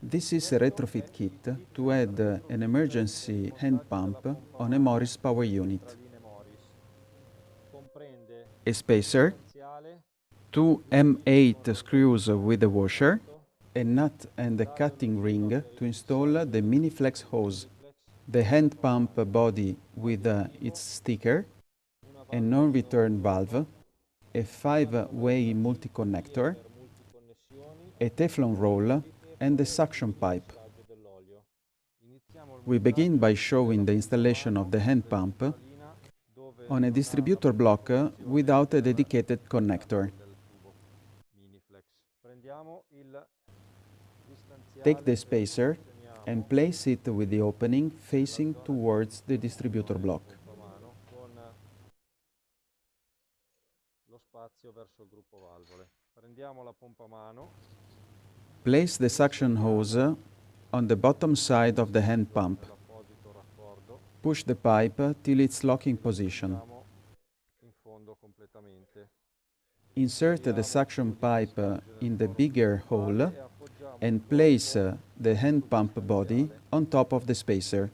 This is a retrofit kit to add an emergency hand pump on a Morris power unit. A spacer, two M8 screws with a washer, a nut and a cutting ring to install the mini flex hose, the hand pump body with its sticker, a non-return valve, a 5-way multi-connector, a Teflon roll, and a suction pipe. We begin by showing the installation of the hand pump on a distributor block without a dedicated connector. Take the spacer and place it with the opening facing towards the distributor block. Place the suction hose on the bottom side of the hand pump. Push the pipe till its locking position. Insert the suction pipe in the bigger hole and place the hand pump body on top of the spacer.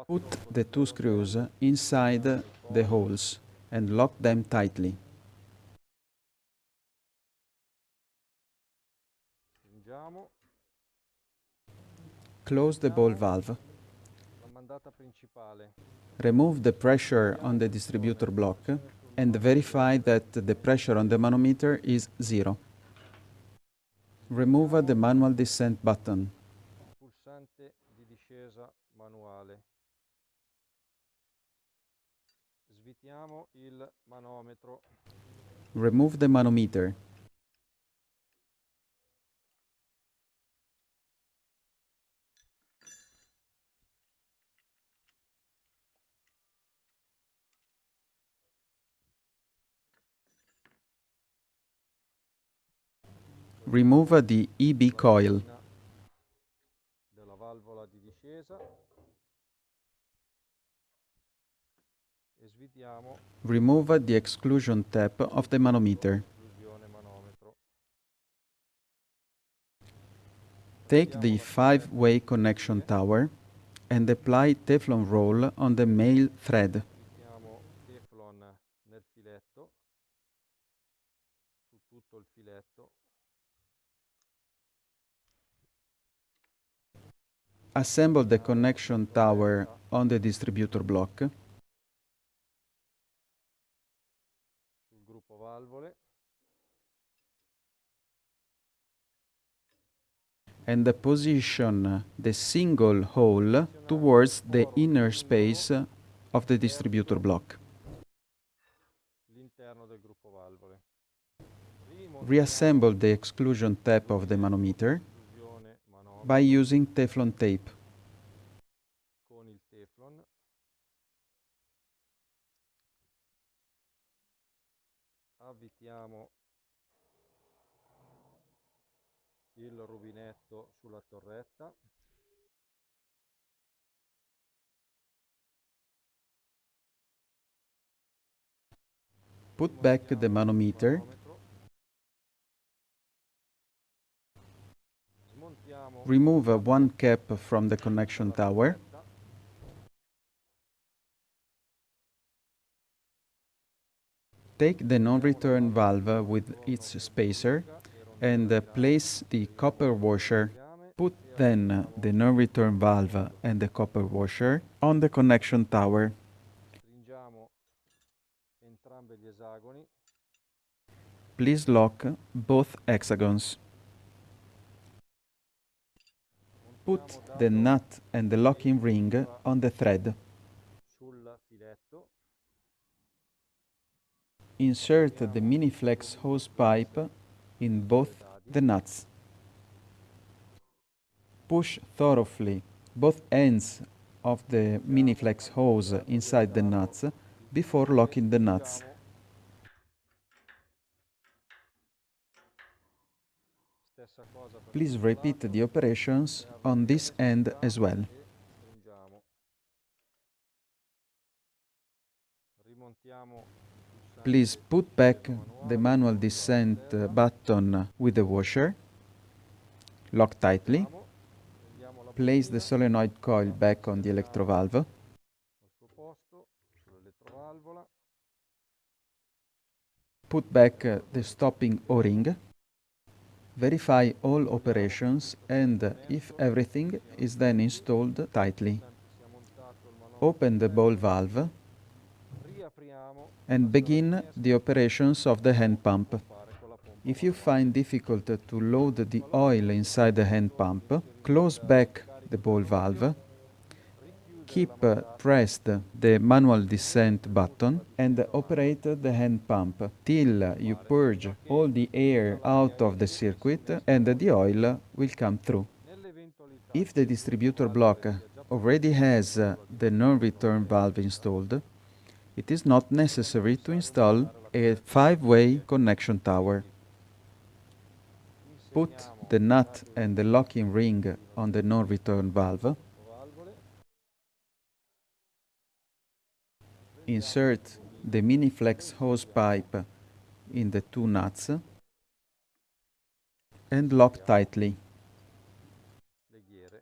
Put the two screws inside the holes and lock them tightly. Close the ball valve. Remove the pressure on the distributor block and verify that the pressure on the manometer is 0. Remove the manual descent button. Remove the manometer. Remove the EB coil. Remove the exclusion tab of the manometer. Take the 5-way connection tower and apply Teflon roll on the male thread. Assemble the connection tower on the distributor block. And position the single hole towards the inner space of the distributor block. Reassemble the exclusion tab of the manometer by using Teflon tape. Avvitiamo il rubinetto sulla torretta. Put back the manometer. Remove one cap from the connection tower. Take the non-return valve with its spacer and place the copper washer. Put then the non-return valve and the copper washer on the connection tower. Please lock both hexagons. Put the nut and the locking ring on the thread. Insert the mini flex hose pipe in both the nuts. Push thoroughly both ends of the mini flex hose inside the nuts before locking the nuts. Please repeat the operations on this end as well. Please put back the manual descent button with the washer. Lock tightly. Prendiamo la Place the bobina solenoid coil back on the electrovalve. al suo posto, sull'elettrovalvola. Put back the stopping O-ring. Verify all operations and if everything is then installed tightly. Sia montato il manometro Open the ball valve riapriamo and begin the operations of the hand pump. fare con la pompa. If you find difficult to load the oil inside the hand pump, close back the ball valve, keep pressed the manual descent button and operate the hand pump till you purge all the air out of the circuit and the oil will come through. Nell'eventualità If the distributor block already has the non-return valve installed, it is not necessary to install a 5-way connection tower. Put the nut and the locking ring on the non-return valve. valvole, Insert the mini flex hose pipe in the two nuts and lock tightly. le ghiere.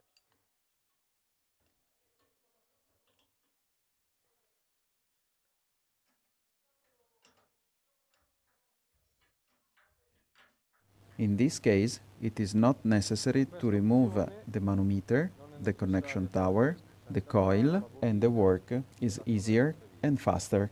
In this case, it is not necessary to remove the manometer, the connection tower, the coil, and the work is easier and faster.